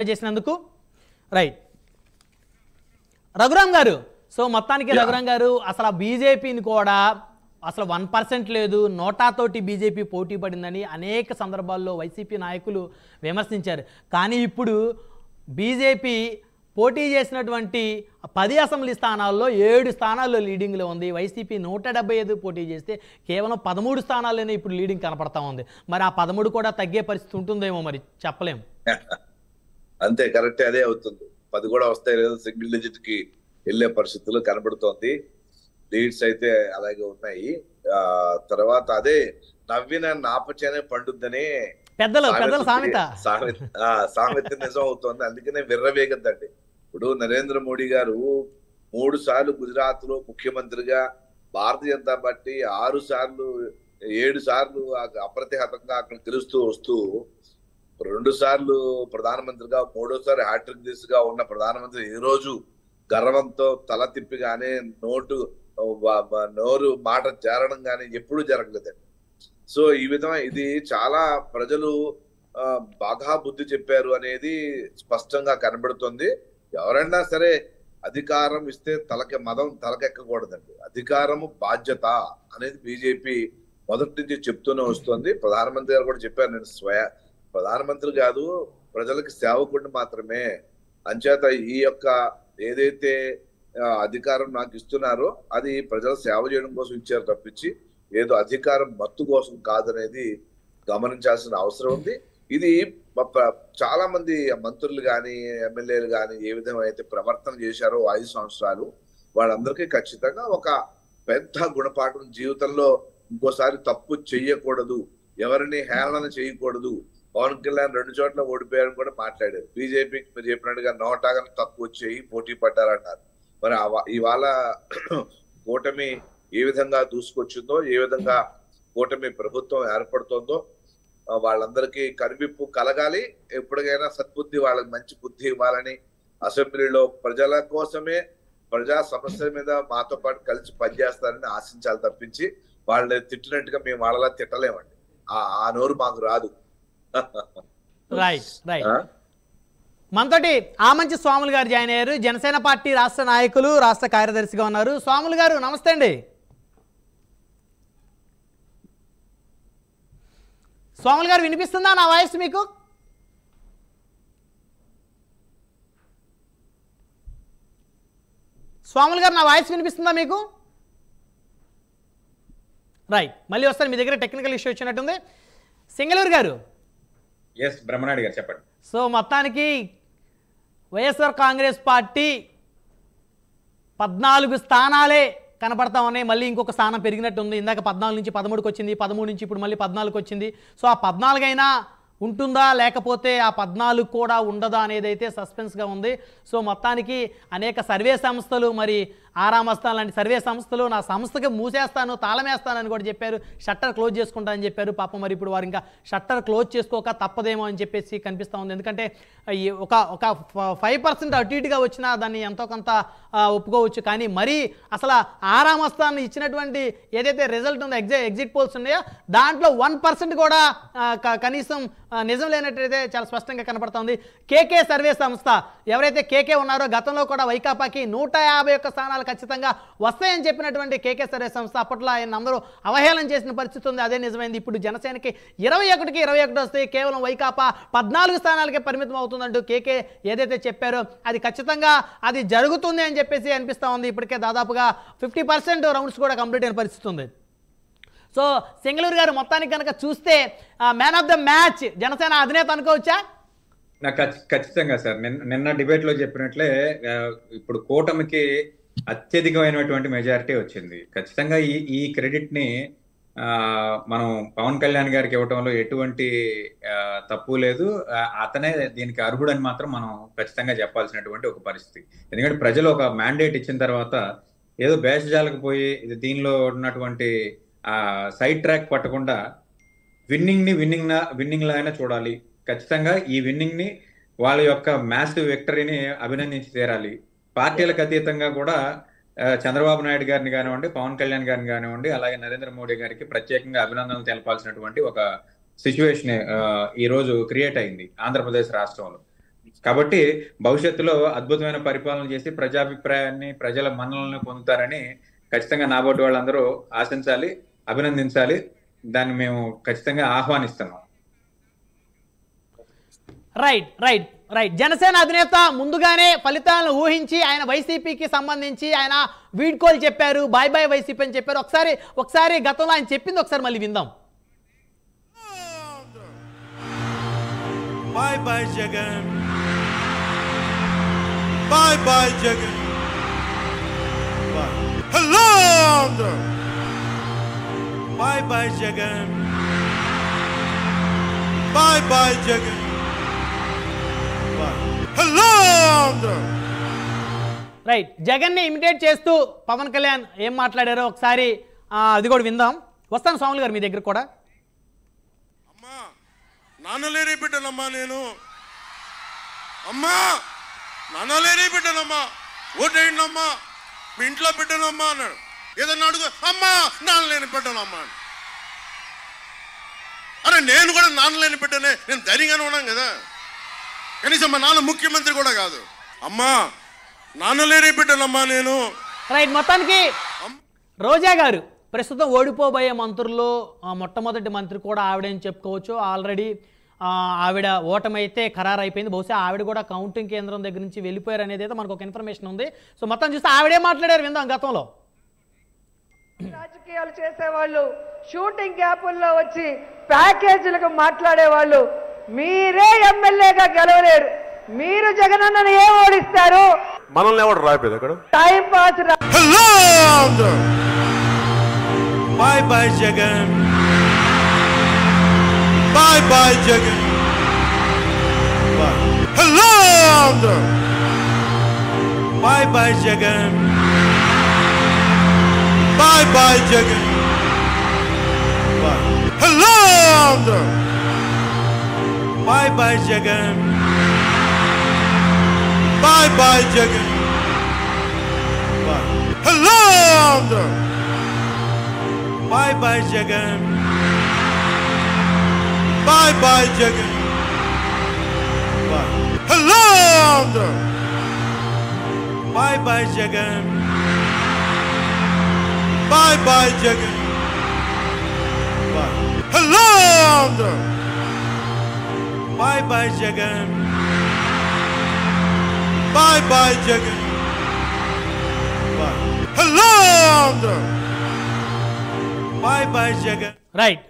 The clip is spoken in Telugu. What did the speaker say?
చేసినందుకు రైట్ రఘురామ్ గారు. సో మొత్తానికి రఘురామ్ గారు అసలు బీజేపీని కూడా అసలు 1% లేదు, నోటాతోటి బీజేపీ పోటీ పడిందని అనేక సందర్భాల్లో వైసీపీ నాయకులు విమర్శించారు. కానీ ఇప్పుడు బీజేపీ పోటీ చేసినటువంటి 10 అసెంబ్లీ స్థానాల్లో 7 స్థానాల్లో లీడింగ్లో ఉంది. వైసీపీ 175 పోటీ చేస్తే కేవలం 13 స్థానాల్లోనే ఇప్పుడు లీడింగ్ కనపడతా ఉంది. మరి ఆ 13 కూడా తగ్గే పరిస్థితి ఉంటుందేమో, మరి చెప్పలేము. అంతే, కరెక్ట్, అదే అవుతుంది. 10 కూడా వస్తాయి, లేదు సింగిల్ డిజిట్ కి వెళ్లే పరిస్థితులు కనబడుతోంది. లీడ్స్ అయితే అలాగే ఉన్నాయి. తర్వాత అదే నవ్విన నాపచేనే పండుద్దని పెద్దల సామెత నిజం అవుతోంది. అందుకనే విర్రవేగద్దండి. ఇప్పుడు నరేంద్ర మోడీ గారు 3 సార్లు గుజరాత్ లో ముఖ్యమంత్రిగా, భారతీయ జనతా పార్టీ 6 సార్లు 7 సార్లు అప్రతిహతంగా అక్కడ గెలుస్తూ వస్తూ 2 సార్లు ప్రధానమంత్రిగా, 3వసారి హ్యాట్రిక్ దిశగా ఉన్న ప్రధానమంత్రి ఈ రోజు గర్వంతో తల తిప్పి గానీ నోరు మాట జారడం గానీ ఎప్పుడూ జరగలేదండి. సో ఈ విధంగా ఇది చాలా ప్రజలు బాగా బుద్ధి చెప్పారు అనేది స్పష్టంగా కనబడుతుంది. ఎవరైనా సరే అధికారం ఇస్తే తలకెక్కకూడదండి. అధికారము బాధ్యత అనేది బీజేపీ మొదటి నుంచి చెప్తూనే వస్తుంది. ప్రధానమంత్రి గారు కూడా చెప్పారు, నేను ప్రధానమంత్రి కాదు, ప్రజలకు సేవకుడిని మాత్రమే. అంచేత ఈ యొక్క ఏదైతే అధికారం నాకు ఇస్తున్నారో అది ప్రజల సేవ చేయడం కోసం ఇచ్చారు తప్పించి ఏదో అధికారం మత్తు కోసం కాదనేది గమనించాల్సిన అవసరం ఉంది. ఇది చాలా మంది మంత్రులు కానీ ఎమ్మెల్యేలు కానీ ఏ విధంగా అయితే ప్రవర్తన చేశారో 5 సంవత్సరాలు, వాళ్ళందరికీ ఖచ్చితంగా ఒక పెద్ద గుణపాఠం. జీవితంలో ఇంకోసారి తప్పు చెయ్యకూడదు, ఎవరిని హేళన చేయకూడదు. పవన్ కళ్యాణ్ 2 చోట్ల ఓడిపోయారని కూడా మాట్లాడారు. బీజేపీకి మీరు చెప్పినట్టుగా నోటాగానే తక్కువ వచ్చేయి పోటీ పడ్డారన్నారు. మరి ఇవాళ కూటమి ఏ విధంగా దూసుకొచ్చిందో, ఏ విధంగా కూటమి ప్రభుత్వం ఏర్పడుతుందో వాళ్ళందరికీ కనివిప్పు కలగాలి. ఎప్పటికైనా సద్బుద్ధి, వాళ్ళకి మంచి బుద్ధి ఇవ్వాలని అసెంబ్లీలో ప్రజల కోసమే, ప్రజా సమస్యల మీద మాతో పాటు కలిసి పనిచేస్తారని ఆశించాలి తప్పించి వాళ్ళని తిట్టినట్టుగా మేము వాళ్ళలా తిట్టలేమండి. ఆ నోరు మాకు రాదు. రైట్ రైట్ మనతోటి ఆమంచి స్వాములు గారు జాయిన్ అయ్యారు. జనసేన పార్టీ రాష్ట్ర నాయకులు, రాష్ట్ర కార్యదర్శిగా ఉన్నారు. స్వాములు గారు నమస్తే అండి. స్వాములు గారు వినిపిస్తుందా నా వాయిస్ మీకు? స్వాములు గారు నా వాయిస్ వినిపిస్తుందా మీకు? రైట్, మళ్ళీ వస్తారు. మీ దగ్గర టెక్నికల్ ఇష్యూ వచ్చినట్టుంది. సింగళూరు గారు. బ్రహ్మనాయుడు గారు చెప్పండి. సో మొత్తానికి వైఎస్ఆర్ కాంగ్రెస్ పార్టీ 14 స్థానాలే కనపడతా ఉన్నాయి. మళ్ళీ ఇంకొక స్థానం పెరిగినట్టు ఉంది. ఇందాక 14 నుంచి 13కి వచ్చింది, 13 నుంచి ఇప్పుడు మళ్ళీ 14కి వచ్చింది. సో ఆ 14 అయినా ఉంటుందా లేకపోతే ఆ 14 కూడా ఉండదా అనేది అయితే సస్పెన్స్గా ఉంది. సో మొత్తానికి అనేక సర్వే సంస్థలు, మరి ఆరామస్థాన్ లాంటి సర్వే సంస్థలు నా సంస్థకి మూసేస్తాను, తాళమేస్తానని కూడా చెప్పారు. షట్టర్ క్లోజ్ చేసుకుంటానని చెప్పారు. పాపం మరి ఇప్పుడు వారు ఇంకా షట్టర్ క్లోజ్ చేసుకోక తప్పదేమో అని చెప్పేసి కనిపిస్తూ ఉంది. ఎందుకంటే ఒక 5% అటు ఇటుగా వచ్చినా దాన్ని ఎంతో కొంత ఒప్పుకోవచ్చు. కానీ మరి అసలు ఆరామస్థాన్ ఇచ్చినటువంటి ఏదైతే రిజల్ట్ ఉందో, ఎగ్జిట్ పోల్స్ ఉన్నాయో దాంట్లో 1% కూడా కనీసం నిజం లేనట్టయితే చాలా స్పష్టంగా కనపడతా ఉంది. కేకే సర్వే సంస్థ ఎవరైతే కేకే ఉన్నారో గతంలో కూడా వైకాపాకి 151 స్థానాలు ఖచ్చితంగా వస్తాయని చెప్పినటువంటి కేకే సర్వే సంస్థ అప్పట్లో ఆయన అందరూ అవహేళన చేసిన పరిస్థితి ఉంది. అదే నిజమైంది. ఇప్పుడు జనసేనకి 21కి 21 వస్తాయి, కేవలం వైకాపా 14 స్థానాలకే పరిమితం అవుతుందంటూ కేకే ఏదైతే చెప్పారో అది ఖచ్చితంగా అది జరుగుతుంది అని చెప్పేసి అనిపిస్తూ ఉంది. ఇప్పటికే దాదాపుగా 50% రౌండ్స్ కూడా కంప్లీట్ అయిన పరిస్థితి ఉంది. సో సింగళూరు గారు, మొత్తానికి కనుక చూస్తే man of the match Janasena అధినేత అనుకోవచ్చా? నాకు ఖచ్చితంగా సార్, నిన్న డిబేట్ లో చెప్పినట్లే ఇప్పుడు కూటమికి అత్యధికమైనటువంటి మెజారిటీ వచ్చింది. ఖచ్చితంగా ఈ క్రెడిట్ ని మనం పవన్ కళ్యాణ్ గారికి ఇవ్వటంలో ఎటువంటి తప్పు లేదు. అతనే దీనికి అర్హుడని మాత్రం మనం ఖచ్చితంగా చెప్పాల్సినటువంటి ఒక పరిస్థితి. ఎందుకంటే ప్రజలు ఒక మ్యాండేట్ ఇచ్చిన తర్వాత ఏదో బేషజాలకు పోయి దీనిలో ఉన్నటువంటి సైడ్ ట్రాక్ పట్టకుండా విన్నింగ్ లాగానే చూడాలి. ఖచ్చితంగా ఈ విన్నింగ్ ని, వాళ్ళ యొక్క మ్యాసివ్ విక్టరీని అభినందించి తీరాలి. పార్టీలకు అతీతంగా కూడా చంద్రబాబు నాయుడు గారిని కానివ్వండి, పవన్ కళ్యాణ్ గారిని కానివ్వండి, అలాగే నరేంద్ర మోడీ గారికి ప్రత్యేకంగా అభినందనలు తెలపాల్సినటువంటి ఒక సిచ్యువేషన్ ఈ రోజు క్రియేట్ అయింది ఆంధ్రప్రదేశ్ రాష్ట్రంలో. కాబట్టి భవిష్యత్తులో అద్భుతమైన పరిపాలన చేసి ప్రజాభిప్రాయాన్ని, ప్రజల మన్ననలను పొందుతారని ఖచ్చితంగా నాబోటి వాళ్ళందరూ ఆశించాలి, అభినందించాలి. దాన్ని మేము ఖచ్చితంగా ఆహ్వానిస్తున్నాం. రైట్ రైట్ రైట్ జనసేన అధినేత ముందుగానే ఫలితాలను ఊహించి ఆయన వైసీపీకి సంబంధించి ఆయన వీడ్కోలు చెప్పారు, బాయ్ బాయ్ వైసీపీ అని చెప్పారు. ఒకసారి గతంలో ఆయన చెప్పింది ఒకసారి మళ్ళీ విందాం. Bye bye Jagan, bye bye Jagan, hello bye bye Jagan, bye bye Jagan, hello. Right జగన్ని ఇమిటేట్ చేస్తూ పవన్ కళ్యాణ్ ఏం మాట్లాడారో ఒకసారి అది కూడా విందాం. వస్తాను స్వాములు గారు మీ దగ్గర కూడా. అమ్మా నాన్నలేని బిడ్డనమ్మా నేను, అమ్మా నాన్నలేని బిడ్డనమ్మా, ఓటేయండమ్మా, మీ ఇంట్లో బిడ్డనమ్మా అన్నాడు. ఏదన్నా అడుగు, అమ్మా నాన్నలేని బిడ్డనమ్మా. అరే నేను కూడా నాన్నలేని బిడ్డనే, నేను ధైర్యంగానే ఉన్నాను కదా. కనీసం మా నాన్న ముఖ్యమంత్రి కూడా కాదు. అమ్మా నాన్నలేని బిడ్డనమ్మా నేను. రైట్ మొత్తానికి రోజా గారు ప్రస్తుతం ఓడిపోబోయే మంత్రుల్లో మొట్టమొదటి మంత్రి కూడా ఆవిడని చెప్పుకోవచ్చు. ఆల్రెడీ ఆవిడ ఓటమైతే ఖరారు అయిపోయింది. బహుశా ఆవిడ కూడా కౌంటింగ్ కేంద్రం దగ్గర నుంచి వెళ్ళిపోయారు అనేది అయితే మనకు ఒక ఇన్ఫర్మేషన్ ఉంది. సో మొత్తం చూస్తే ఆవిడే మాట్లాడారు, విందాం. గతంలో రాజకీయాలు చేసేవాళ్ళు షూటింగ్ గ్యాపుల్లో వచ్చి ప్యాకేజీలకు మాట్లాడేవాళ్ళు మీరే ఎమ్మెల్యేగా గెలవలేరు. మీరు జగనన్నను ఏం ఓడిస్తారు? మనల్ని ఎవడు రాయిపోయింది అక్కడ time pass. Bye bye Jagan, bye bye Jagan, hello bye bye Jagan, bye bye Jagan, hello bye bye Jagan, bye bye Jagan, hello bye bye Jagan, bye bye Jagan, hello bye bye Jagan, bye bye Jagan, hello bye bye Jagan, bye bye Jagan, hello bye bye Jagan. Right